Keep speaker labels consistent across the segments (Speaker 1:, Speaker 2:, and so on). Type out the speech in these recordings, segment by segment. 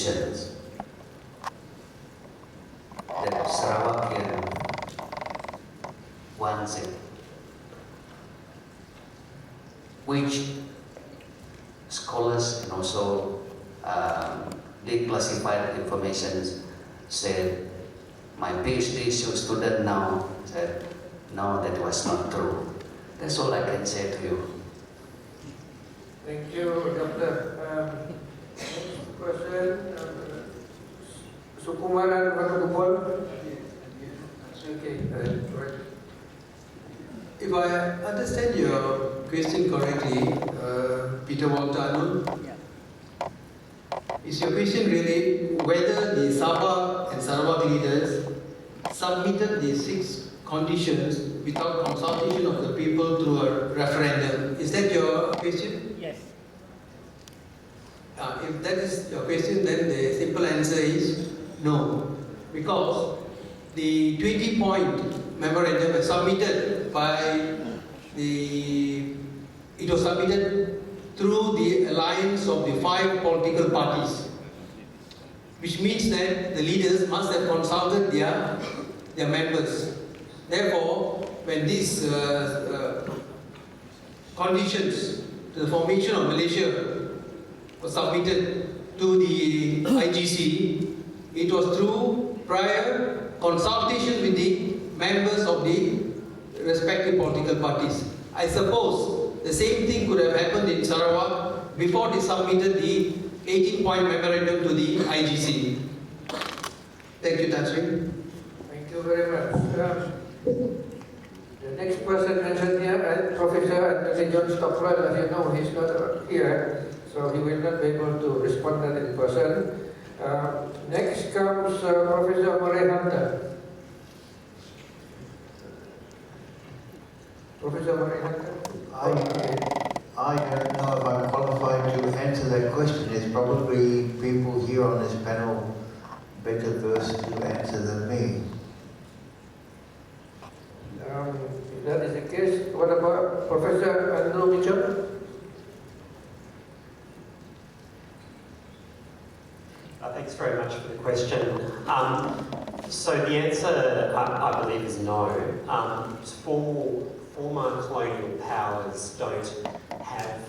Speaker 1: conditions that Sarawakian wants it, which scholars and also declassified information said, my PhD student now said, no, that was not true. That's all I can say to you.
Speaker 2: Thank you, Doctor. Next question, Sukumaran Vatugupol. Okay, right.
Speaker 3: If I understand your question correctly, Peter Walter Anul, is your question really whether the Sabah and Sarawak leaders submitted the 6 conditions without consultation of the people through a referendum? Is that your question?
Speaker 4: Yes.
Speaker 3: If that is your question, then the simple answer is no, because the 20-point memorandum was submitted it was submitted through the alliance of the 5 political parties, which means that the leaders must have consulted their members. Therefore, when these conditions to the formation of Malaysia were submitted to the IGC, it was through prior consultation with the members of the respective political parties. I suppose the same thing could have happened in Sarawak before they submitted the 18-point memorandum to the IGC. Thank you, Tan Sri.
Speaker 2: Thank you very much. The next person mentioned here, Professor Anthony John Stockwell. As you know, he's not here, so he will not be able to respond to that in person. Next comes Professor Murray Hunter. Professor Murray Hunter.
Speaker 5: I don't know if I'm qualified to answer that question. There's probably people here on this panel better versed to answer than me.
Speaker 2: If that is the case, what about Professor Andrew Mitchell?
Speaker 6: Thanks very much for the question. So the answer, I believe, is no. Former colonial powers don't have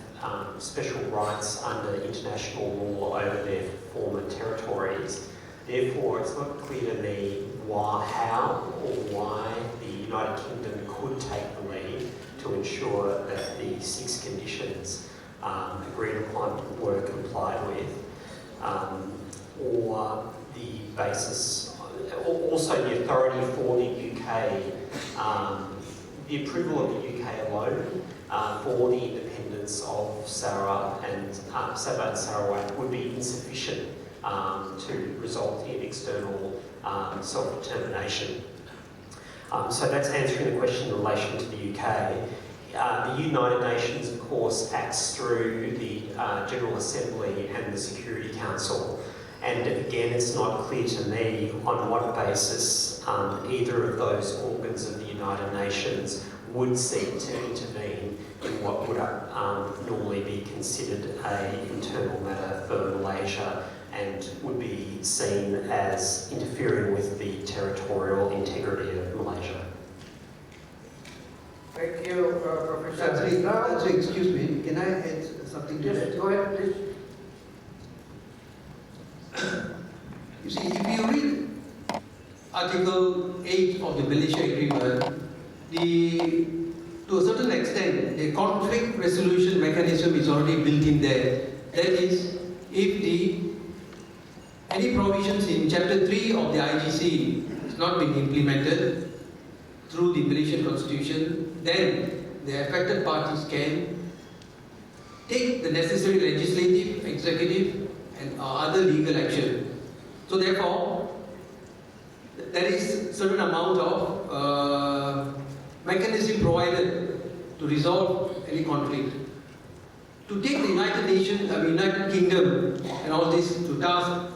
Speaker 6: special rights under international law over their former territories. Therefore, it's not clear to me how or why the United Kingdom could take the lead to ensure that the 6 conditions agreed upon were complied with, or the basis, also the authority for the UK, the approval of the UK alone for the independence of Sabah and Sarawak would be insufficient to result in external self-determination. So that's answering the question in relation to the UK. The United Nations, of course, acts through the General Assembly and the Security Council. And again, it's not clear to me on what basis either of those organs of the United Nations would seek to intervene in what would normally be considered an internal matter for Malaysia and would be seen as interfering with the territorial integrity of Malaysia.
Speaker 2: Thank you, Professor.
Speaker 3: Tan Sri, excuse me, can I add something to that?
Speaker 2: Yes, go ahead, please.
Speaker 3: You see, if you read Article 8 of the Malaysia Agreement, to a certain extent, the conflict resolution mechanism is already built in there. That is, if any provisions in Chapter 3 of the IGC has not been implemented through the Malaysian Constitution, then the affected parties can take the necessary legislative, executive, and other legal action. So therefore, there is certain amount of mechanism provided to resolve any conflict. To take the United Nations, United Kingdom and all this to task,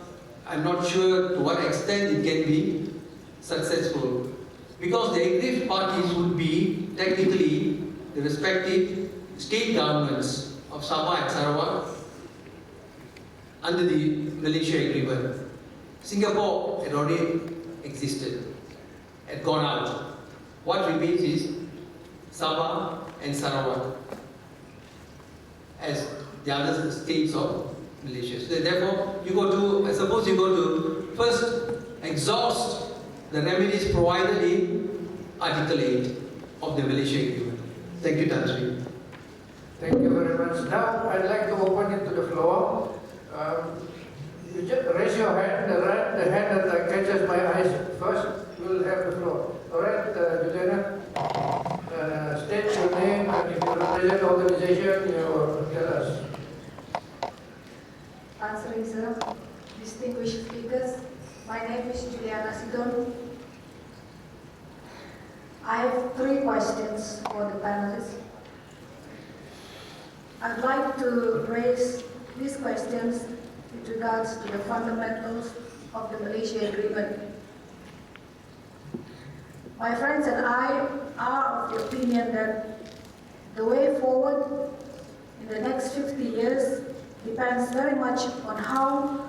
Speaker 3: I'm not sure to what extent it can be successful. Because the aggrieved parties would be technically the respective state governments of Sabah and Sarawak. under the Malaysia Agreement. Singapore had already existed, had gone out. What remains is Sabah and Sarawak as the other states of Malaysia. So therefore, you go to, I suppose you go to first exhaust the remedies provided in Article 8 of the Malaysia Agreement. Thank you, Tan Sri.
Speaker 2: Thank you very much. Now I'd like to open it to the floor. You just raise your hand, the hand that catches my eyes first will have the floor. All right, Juliana, state your name and if you represent the organization, you tell us.
Speaker 4: Answering, sir. Distinguished speakers, my name is Juliana Sidon. I have 3 questions for the panelists. I'd like to raise these questions with regards to the fundamentals of the Malaysia Agreement. My friends and I are of the opinion that the way forward in the next 50 years depends very much on how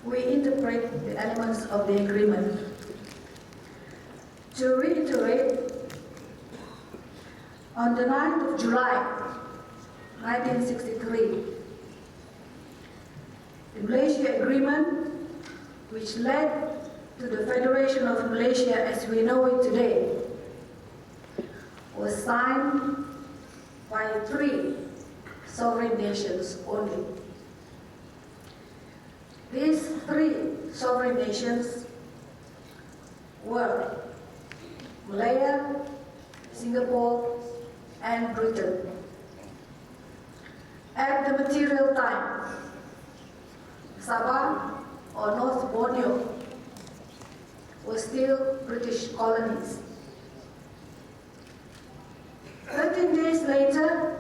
Speaker 4: we interpret the elements of the agreement. To reiterate, on the 9th of July 1963, the Malaysia Agreement, which led to the Federation of Malaysia as we know it today, was signed by 3 sovereign nations only. These 3 sovereign nations were Malaya, Singapore, and Britain. At the material time, Sabah or North Borneo were still British colonies. 13 days later,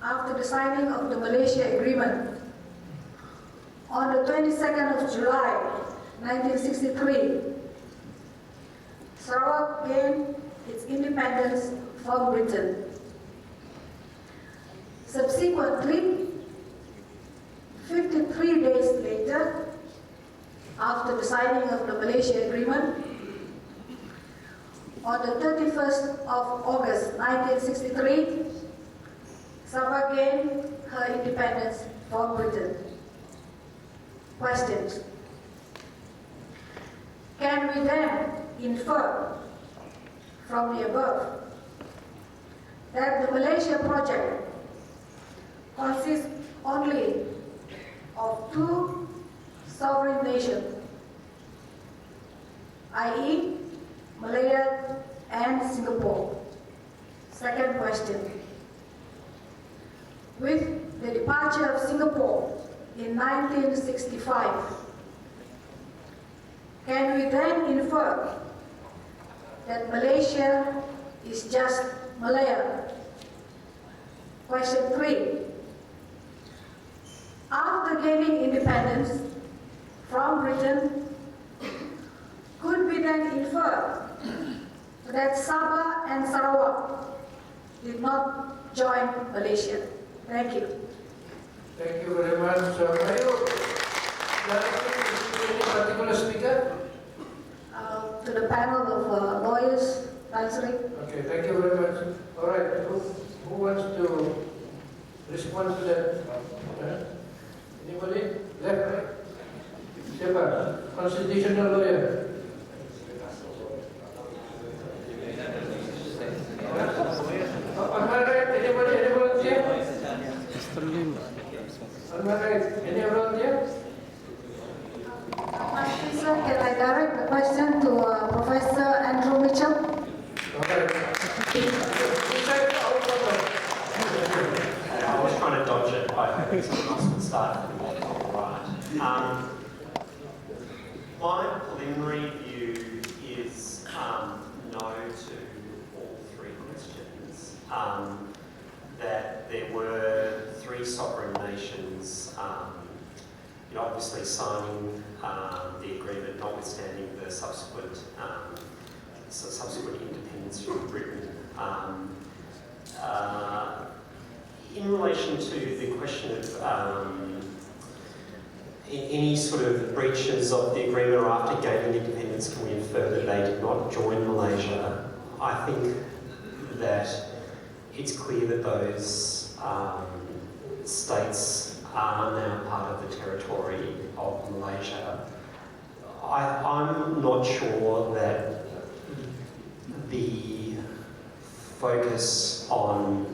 Speaker 4: after the signing of the Malaysia Agreement, on the 22nd of July 1963, Sarawak gained its independence from Britain. Subsequently, 53 days later, after the signing of the Malaysia Agreement, on the 31st of August 1963, Sabah gained her independence from Britain. Questions. Can we then infer from the above that the Malaysia project consists only of 2 sovereign nations, i.e. Malaya and Singapore? Second question. With the departure of Singapore in 1965, can we then infer that Malaysia is just Malaya? Question 3. After gaining independence from Britain, could we then infer that Sabah and Sarawak did not join Malaysia? Thank you.
Speaker 2: Thank you very much. Are you any particular speaker?
Speaker 4: To the panel of lawyers answering.
Speaker 2: Okay, thank you very much. All right, who wants to respond to that? Anybody? Left, right? Siapa? Constitutional lawyer. On my right, anybody? Any volunteer? On my right, any volunteer?
Speaker 4: Sir, can I direct the question to Professor Andrew Mitchell?
Speaker 2: Okay.
Speaker 6: I was trying to dodge it by hoping someone else would start. Right. My preliminary view is no to all 3 questions. That there were 3 sovereign nations, obviously signing the agreement, notwithstanding the subsequent independence from Britain. In relation to the question of any sort of breaches of the agreement or after gaining independence, can we infer that they did not join Malaysia? I think that it's clear that those states are now part of the territory of Malaysia. I'm not sure that the focus on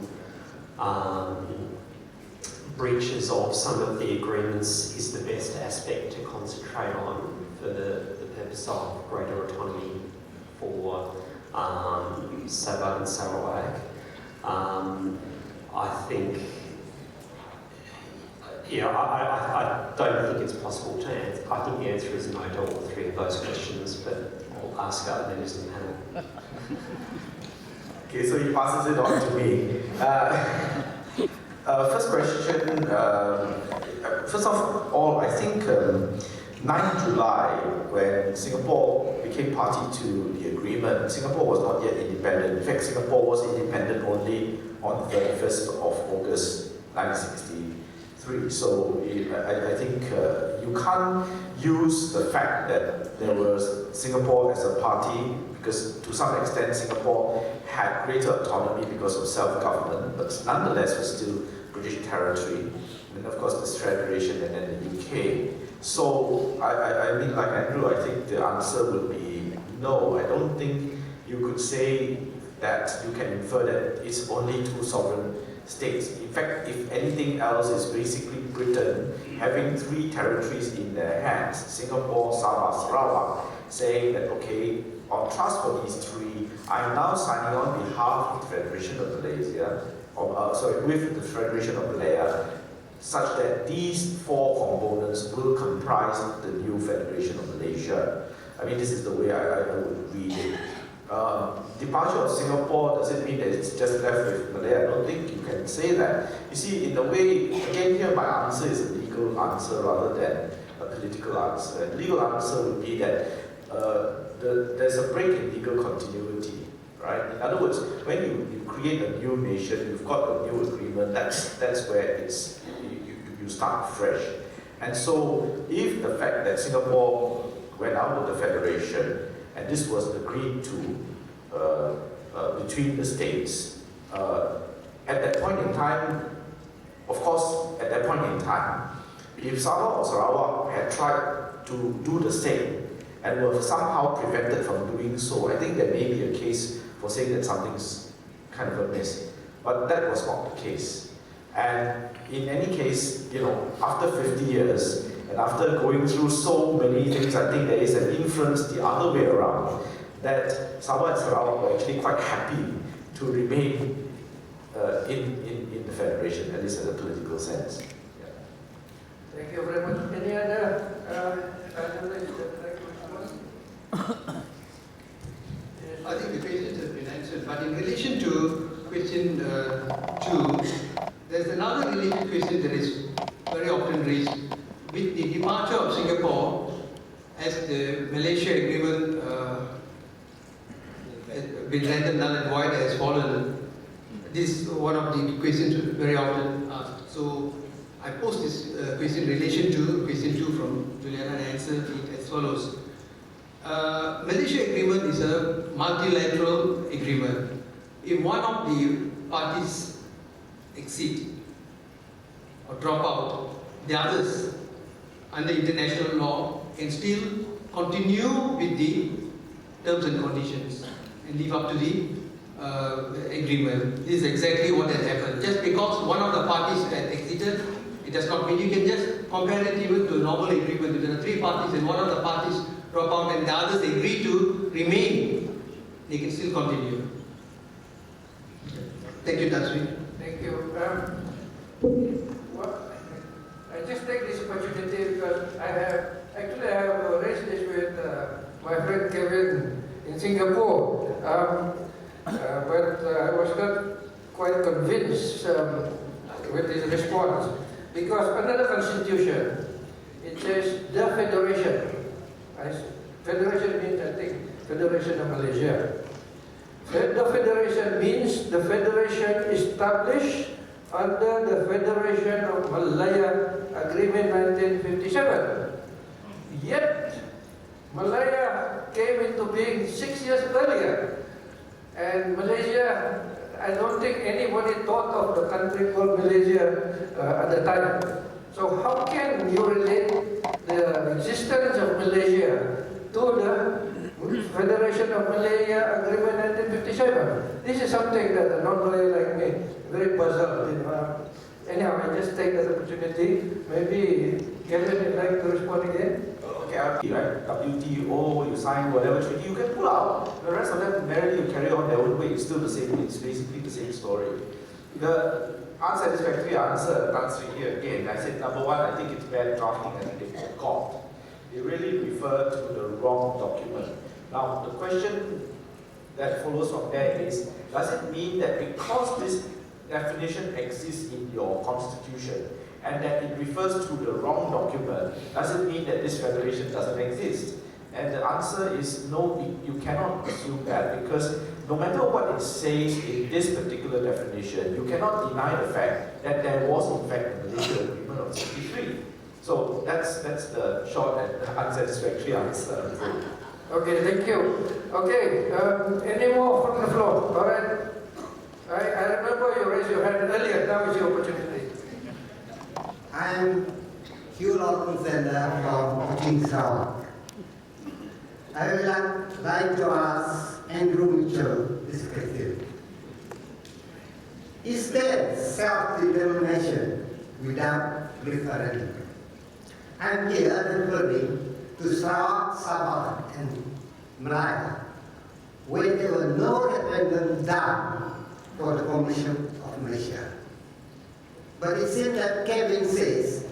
Speaker 6: breaches of some of the agreements is the best aspect to concentrate on for the purpose of greater autonomy for Sabah and Sarawak. I think, I don't think it's possible to answer. I think the answer is no to all three of those questions, but I'll ask other members of the panel.
Speaker 7: Okay, so he passes it on to me. First question, first of all, I think 9 July, when Singapore became party to the agreement, Singapore was not yet independent. In fact, Singapore was independent only on the 31st of August 1963. So I think you can't use the fact that there was Singapore as a party, because to some extent Singapore had greater autonomy because of self-government, but nonetheless was still British territory. And of course this federation and then the UK. So I mean, like Andrew, I think the answer would be no. I don't think you could say that you can infer that it's only two sovereign states. In fact, if anything else, is basically Britain having three territories in their hands, Singapore, Sabah, Sarawak, saying that, okay, on trust for these three, I am now signing on behalf of the Federation of Malaysia, with the Federation of Malaya, such that these four components will comprise the new Federation of Malaysia. I mean, this is the way I would read it. Departure of Singapore, does it mean that it's just left with Malaya? I don't think you can say that. You see, in a way, again here my answer is a legal answer rather than a political answer. And legal answer would be that there's a break in legal continuity, right? In other words, when you create a new nation, you've got a new agreement, that's where it's you start fresh. And so if the fact that Singapore went out of the Federation, and this was agreed to between the states, at that point in time, of course, at that point in time, if Sabah or Sarawak had tried to do the same and were somehow prevented from doing so, I think there may be a case for saying that something's kind of amiss. But that was not the case. And in any case, after 50 years, and after going through so many things, I think there is an inference the other way around, that Sabah and Sarawak were actually quite happy to remain in the Federation, at least in a political sense. Yeah.
Speaker 2: Thank you very much. Any other panelists that would like to respond?
Speaker 3: I think the questions have been answered, but in relation to question 2, there's another related question that is very often raised. With the departure of Singapore, as the Malaysia agreement has been rendered null and void, has fallen, this is one of the questions very often asked. So I pose this question in relation to question 2 from Juliana and answer it as follows. Malaysia agreement is a multilateral agreement. If one of the parties exceed or drop out, the others under international law can still continue with the terms and conditions and live up to the agreement. This is exactly what has happened. Just because one of the parties has exited, it does not mean you can just compare it even to a normal agreement. If there are 3 parties and one of the parties drop out and the others agree to remain, they can still continue. Thank you, Tasri.
Speaker 2: Thank you. I just take this opportunity because I have raised this with my friend Kevin in Singapore, but I was not quite convinced with his response, because under the Constitution it says the Federation. Federation means, I think, Federation of Malaysia. The Federation means the Federation established under the Federation of Malaya Agreement 1957. Yet, Malaya came into being 6 years earlier. And Malaysia, I don't think anybody thought of the country called Malaysia at the time. So how can you relate the existence of Malaysia to the Federation of Malaya Agreement 1957? This is something that a non-lawyer like me very puzzled. Anyhow, I just take that opportunity. Maybe Kevin would like to respond again.
Speaker 7: Okay, right? WTO, you sign whatever treaty, you can pull out. The rest of them, merely you carry on their own way. It's still the same. It's basically the same story. The unsatisfactory answer, answering here again, I said number one, I think it's bad drafting. I think they forgot. They really refer to the wrong document. Now, the question that follows from there is, does it mean that because this definition exists in your constitution and that it refers to the wrong document, does it mean that this federation doesn't exist? And the answer is no, you cannot assume that, because no matter what it says in this particular definition, you cannot deny the fact that there was in fact a Malaysia Agreement of 63. So that's the short and unsatisfactory answer.
Speaker 2: Okay, thank you. Okay, any more from the floor? All right. I remember you raised your hand earlier. Now is your opportunity.
Speaker 8: I am Hugh Lawton Sender from Kuching, Sarawak. I would like to ask Andrew Mitchell this question. Is there self-determination without referendum? I'm here referring to Sarawak, Sabah, and Malaya, where there were no referendum done for the formation of Malaysia. But it seems that Kevin says,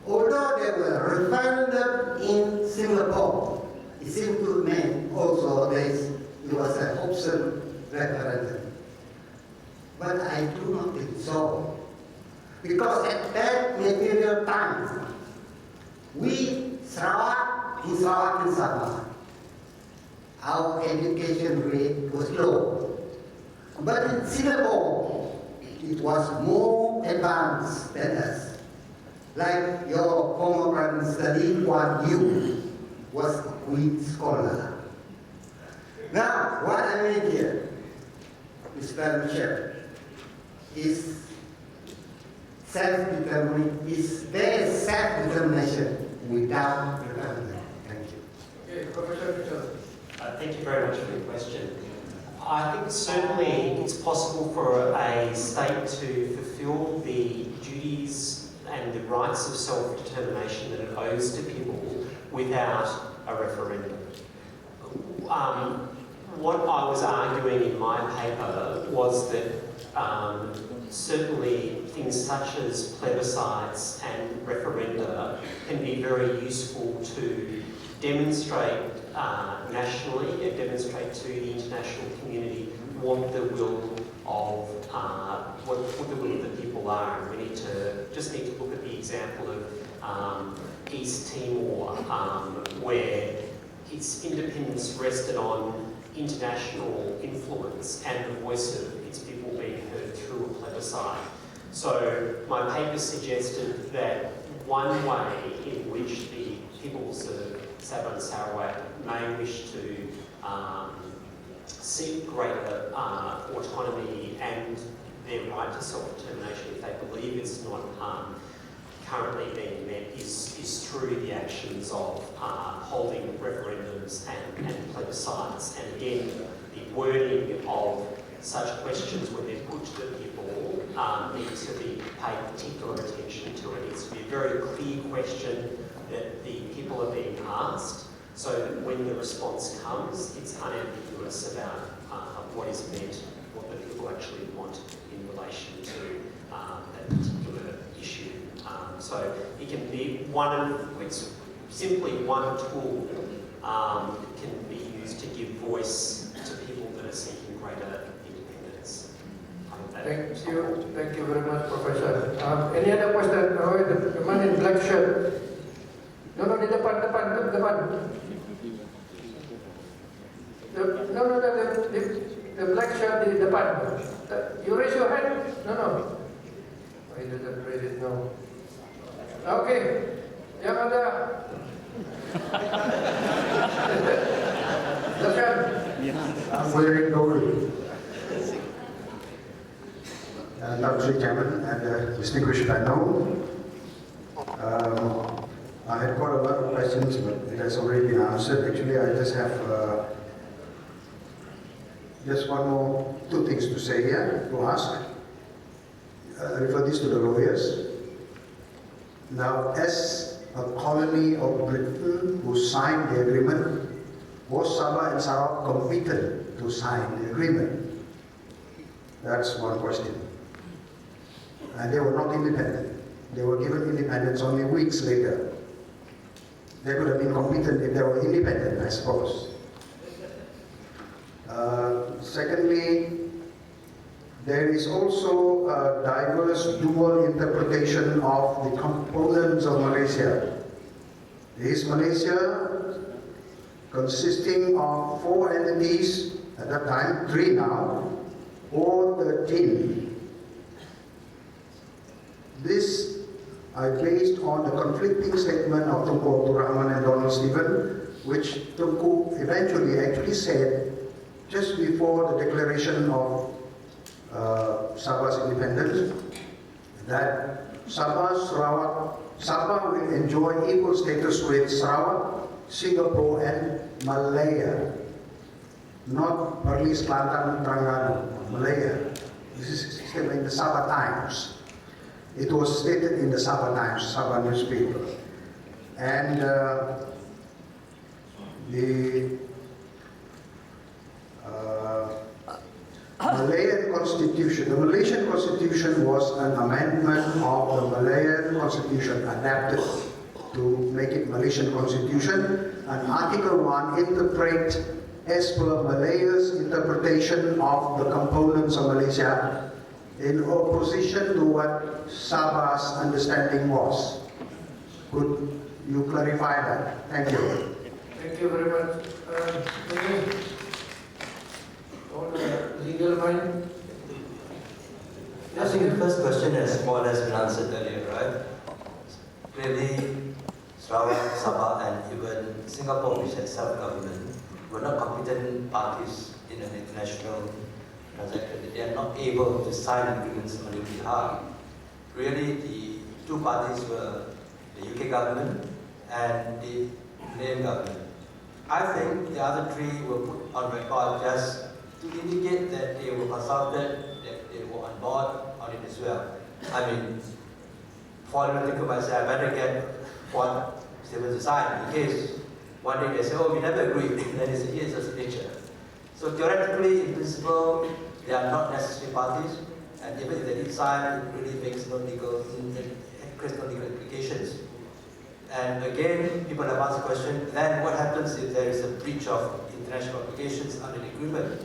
Speaker 8: although there were referendum in Singapore, it seems to mean also there was an option referendum. But I do not think so. Because at that material time, we, Sarawak and Sabah, our education rate was low. But in Singapore, it was more advanced than us. Like your former Prime Minister Lee Kuan Yew was a Queen's scholar. Now, what I mean here, Mr. Mitchell, is there self-determination without referendum? Thank you.
Speaker 2: Okay, Professor Mitchell.
Speaker 6: Thank you very much for your question. I think certainly it's possible for a state to fulfil the duties and the rights of self-determination that it owes to people without a referendum. What I was arguing in my paper was that certainly things such as plebiscites and referenda can be very useful to demonstrate nationally and demonstrate to the international community what the will of what the will of the people are. And we need to look at the example of East Timor, where its independence rested on international influence and the voice of its people being heard through a plebiscite. So my paper suggested that one way in which the peoples of Sabah and Sarawak may wish to seek greater autonomy and their right to self-determination if they believe it's not currently being met is through the actions of holding referendums and plebiscites. And again, the wording of such questions when they're put to the people needs to be paid particular attention to. It needs to be a very clear question that the people are being asked, so that when the response comes, it's unambiguous about what is meant, what the people actually want in relation to that particular issue. So it can be it's simply one tool that can be used to give voice to people that are seeking greater independence.
Speaker 2: Thank you very much, Professor. Any other question? Oh, the man in black shirt. No, di depan. The black shirt di depan. You raise your hand? No. He doesn't raise it now. Okay, yang ada. Silakan.
Speaker 9: I'm wearing gold. Mr. Chairman and distinguished panel, I had quite a lot of questions, but it has already been answered. Actually, I just have just two things to say here, to ask. I refer this to the lawyers. Now, as a colony of Britain who signed the agreement, was Sabah and Sarawak competent to sign the agreement? That's one question. And they were not independent. They were given independence only weeks later. They could have been competent if they were independent, I suppose. Secondly, there is also a diverse dual interpretation of the components of Malaysia. Is Malaysia consisting of 4 entities, at that time 3 now, or 13? This I based on the conflicting statement of Tunku Abdul Rahman and Donald Stephen, which Tunku eventually actually said just before the declaration of Sabah's independence, that Sabah will enjoy equal status with Sarawak, Singapore and Malaya, not Perlis, Kelantan, Terengganu, Malaya. This is still in the Sabah Times. It was stated in the Sabah Times, Sabah newspaper. And the Malayan Constitution, the Malaysian Constitution was an amendment of the Malayan Constitution adapted to make it Malaysian Constitution. And Article 1 interpret as per Malaya's interpretation of the components of Malaysia in opposition to what Sabah's understanding was. Could you clarify that? Thank you.
Speaker 2: Thank you very much. On the legal mind.
Speaker 10: I think the first question has more or less been answered earlier, right? Clearly, Sarawak, Sabah, and even Singapore, which has self-government, were not competent parties in an international transaction. They are not able to sign agreements on their behalf. Really, the two parties were the UK government and the Malaysian government. I think the other three were put on record just to indicate that they were consulted, that they were on board on it as well. I mean, for them to think about say, I better get what Stephen to sign in case one day they say, oh, we never agreed, then they say, here's a signature. So theoretically, in principle, they are not necessary parties, and even if they did sign, it really makes no legal, creates no legal implications. And again, people have asked the question, then what happens if there is a breach of international obligations under the agreement?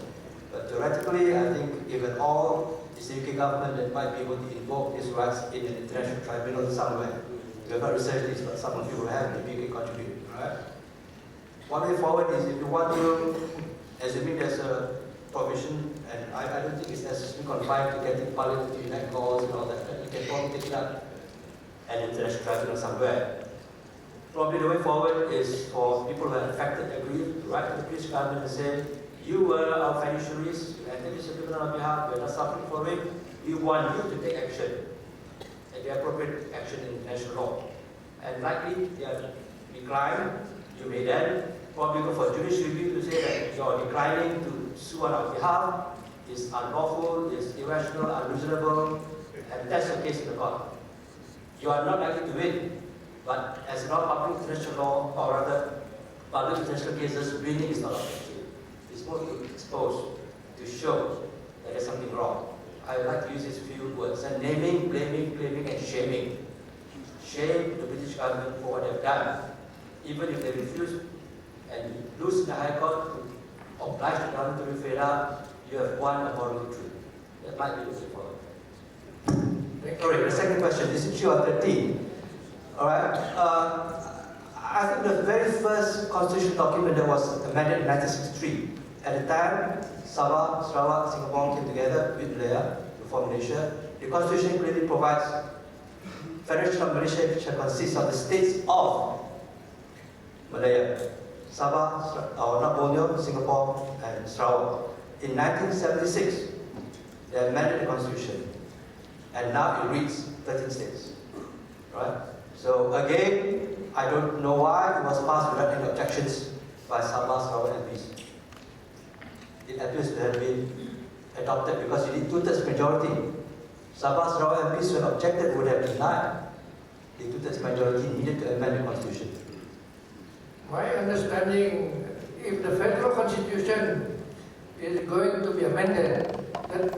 Speaker 10: But theoretically, I think given all, it's the UK government that might be able to invoke these rights in an international tribunal somewhere. We have not researched this, but some of you will have, maybe you can contribute, right? One way forward is if you want to, assuming there's a provision, and I don't think it's necessarily confined to getting Parliament to enact laws and all that, but you can probably take it up at an international tribunal somewhere. Probably the way forward is for people who are affected, aggrieved, to write to the British government and say, you were our fiduciaries, you entered this agreement on our behalf, we are not suffering for it, we want you to take action, and the appropriate action in international law. And likely, they are declined, you may then probably go for judicial review to say that your declining to sue on our behalf is unlawful, is irrational, unreasonable, and that's the case in the court. You are not likely to win, but as in all public international law, or rather public international cases, winning is not objective. It's more to expose, to show that there's something wrong. I would like to use these few words, and naming, blaming, claiming, and shaming. Shame the British government for what they've done. Even if they refuse and lose in the High Court to oblige the government to be fed up, you have won a moral victory. That might be the way forward. Alright, the second question, this issue of 13. Alright, I think the very first constitutional document that was amended in 1963, at the time, Sabah, Sarawak, Singapore came together with Malaya to form Malaysia. the Constitution clearly provides Federation of Malaysia shall consist of the states of Malaya, Sabah, Borneo, Singapore, and Sarawak. In 1976, they amended the Constitution, and now it reads 13 states. Right? So again, I don't know why it was passed without any objections by Sabah, Sarawak MPs. It appears to have been adopted because you need 2/3 majority. Sabah, Sarawak MPs, when objected, would have denied the 2/3 majority needed to amend the Constitution.
Speaker 2: My understanding, if the federal constitution is going to be amended, that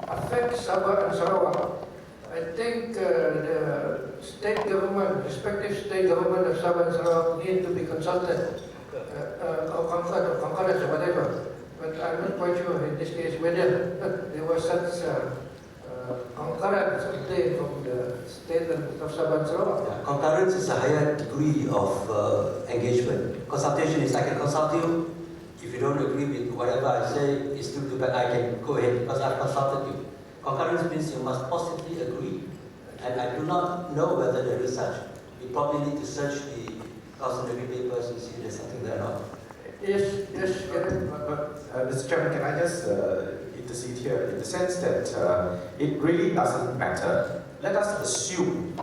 Speaker 2: affects Sabah and Sarawak, I think the state government, respective state government of Sabah and Sarawak need to be consulted, or concurrence or whatever. But I'm not quite sure in this case whether there was such concurrence obtained from the state of Sabah and Sarawak.
Speaker 10: Yeah, concurrence is a higher degree of engagement. Consultation is I can consult you. If you don't agree with whatever I say, it's still too bad. I can go ahead because I've consulted you. Concurrence means you must positively agree. And I do not know whether there is such. You probably need to search the cautionary papers and see if there's something there or not.
Speaker 2: Yes,
Speaker 7: Mr. Chairman, can I just intercede here in the sense that it really doesn't matter. Let us assume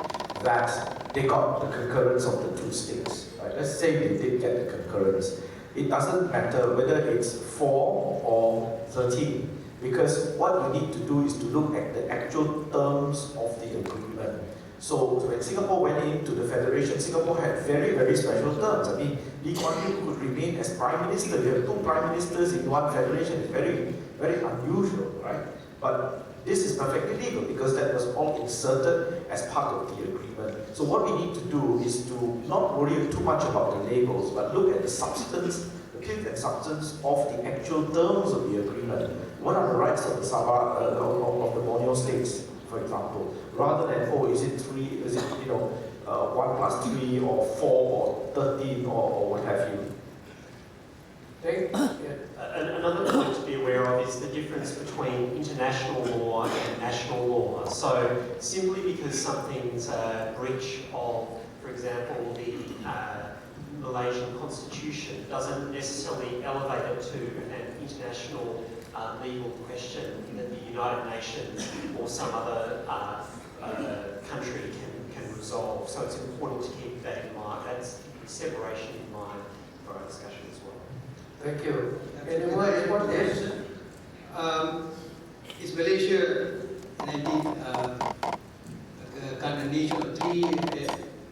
Speaker 7: that they got the concurrence of the two states. Right? Let's say they did get the concurrence. It doesn't matter whether it's 4 or 13, because what you need to do is to look at the actual terms of the agreement. So when Singapore went into the Federation, Singapore had very, very special terms. I mean, Lee Kuan Yew could remain as Prime Minister. You have 2 Prime Ministers in one Federation. It's very, very unusual, right? But this is perfectly legal because that was all inserted as part of the agreement. So what we need to do is to not worry too much about the labels, but look at the substance, the pith and substance of the actual terms of the agreement. What are the rights of the Sabah, of the Borneo states, for example, rather than, oh, is it 3, is it, 1 plus 3 or 4 or 13 or what have you.
Speaker 6: Another point to be aware of is the difference between international law and national law. So simply because something's a breach of, for example, the Malaysian constitution doesn't necessarily elevate it to an international legal question that the United Nations or some other country can resolve. So it's important to keep that in mind. That's separation in mind for our discussion as well.
Speaker 2: Thank you. Anyone want this?
Speaker 3: Is Malaysia a nation of 3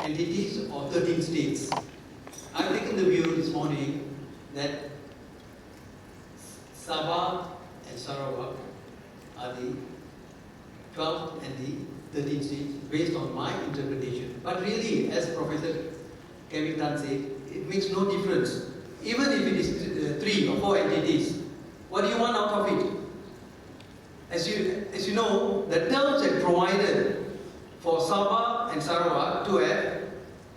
Speaker 3: entities or 13 states? I've taken the view this morning that Sabah and Sarawak are the 12th and the 13th states based on my interpretation. But really, as Professor Kevin Tan said, it makes no difference. Even if it is 3 or 4 entities, what do you want out of it? As you know, the terms are provided for Sabah and Sarawak to have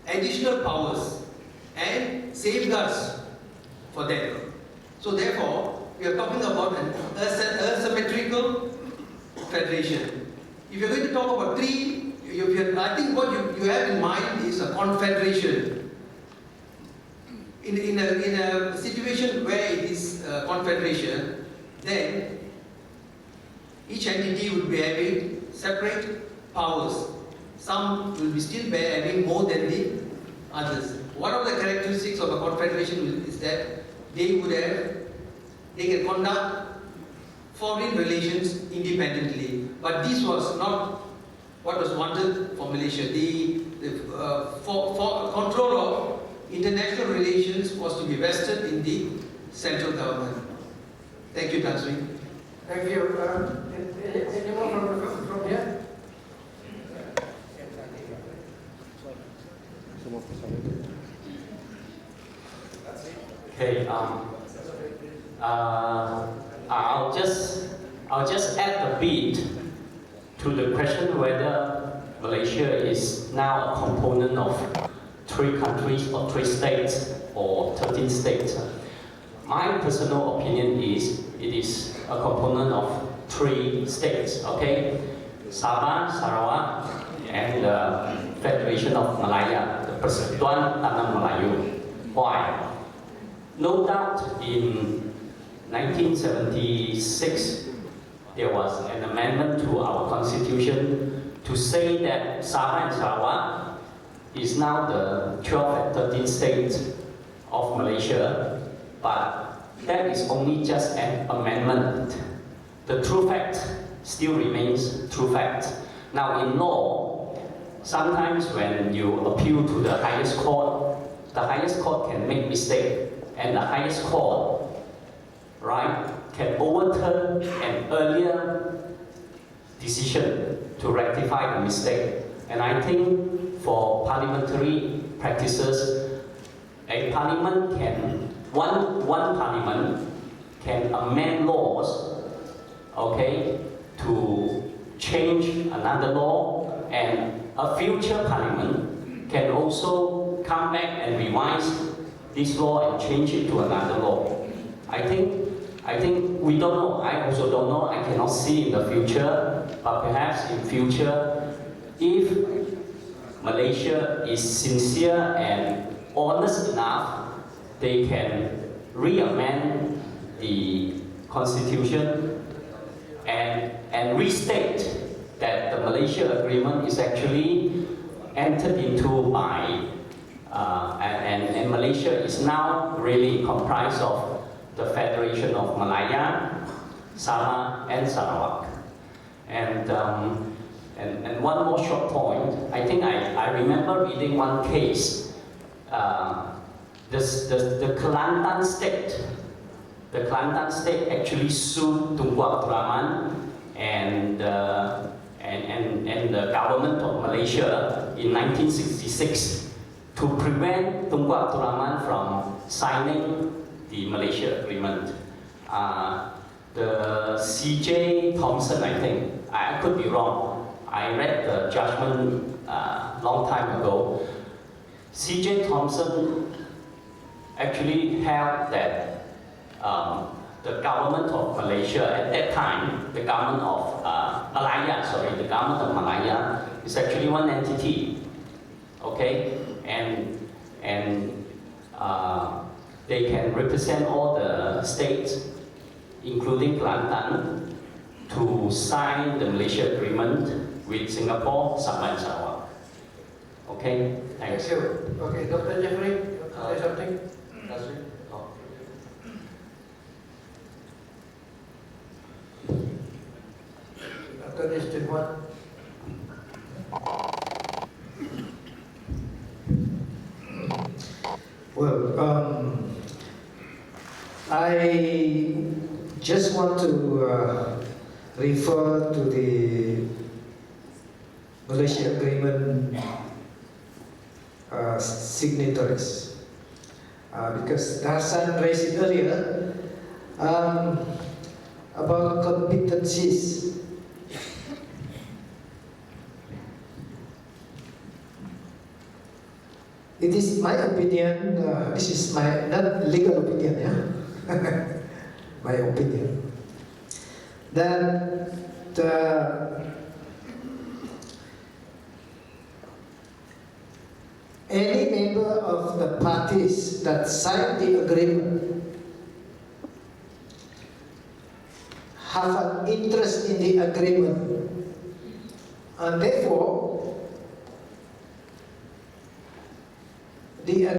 Speaker 3: additional powers and safeguards for them. So therefore, we are talking about an asymmetrical federation. If you're going to talk about 3, I think what you have in mind is a confederation. In a situation where it is a confederation, then each entity would be having separate powers. Some will be still having more than the others. One of the characteristics of a confederation is that they can conduct foreign relations independently. But this was not what was wanted for Malaysia. For control of international relations was to be vested in the central government. Thank you, Tan Sri.
Speaker 2: Thank you. Anyone from here?
Speaker 11: Okay. I'll just add a bit to the question whether Malaysia is now a component of 3 countries or 3 states or 13 states. My personal opinion is it is a component of 3 states. Okay, Sabah, Sarawak, and the Federation of Malaya, the Persekutuan Tanah Melayu. Why? No doubt in 1976, there was an amendment to our constitution to say that Sabah and Sarawak is now the 12th and 13th state of Malaysia, but that is only just an amendment. The true fact still remains true fact. Now in law, sometimes when you appeal to the highest court can make mistake, and the highest court, right, can overturn an earlier decision to rectify the mistake. And I think for parliamentary practices, a parliament can, one parliament can amend laws, okay, to change another law, and a future parliament can also come back and revise this law and change it to another law. I think we don't know. I also don't know. I cannot see in the future, but perhaps in future, if Malaysia is sincere and honest enough, they can re-amend the constitution and restate that the Malaysia Agreement is actually entered into by and Malaysia is now really comprised of the Federation of Malaya, Sabah, and Sarawak. And one more short point. I think I remember reading one case. The Kelantan state actually sued Tunku Abdul Rahman and the government of Malaysia in 1966 to prevent Tunku Abdul Rahman from signing the Malaysia Agreement. The C.J. Thompson, I think, I could be wrong. I read the judgment long time ago. C.J. Thompson actually held that the government of Malaysia at that time, the government of Malaya is actually one entity, okay, and they can represent all the states, including Kelantan, to sign the Malaysia Agreement with Singapore, Sabah, and Sarawak. Okay, thanks.
Speaker 2: Thank you. Okay, Dr. Jeffrey, you want to say something? After this, did what?
Speaker 12: Well, I just want to refer to the Malaysia Agreement signatories because Hassan raised it earlier about competencies. It is my opinion, this is my not legal opinion, yeah? My opinion, that any member of the parties that signed the agreement have an interest in the agreement, and therefore the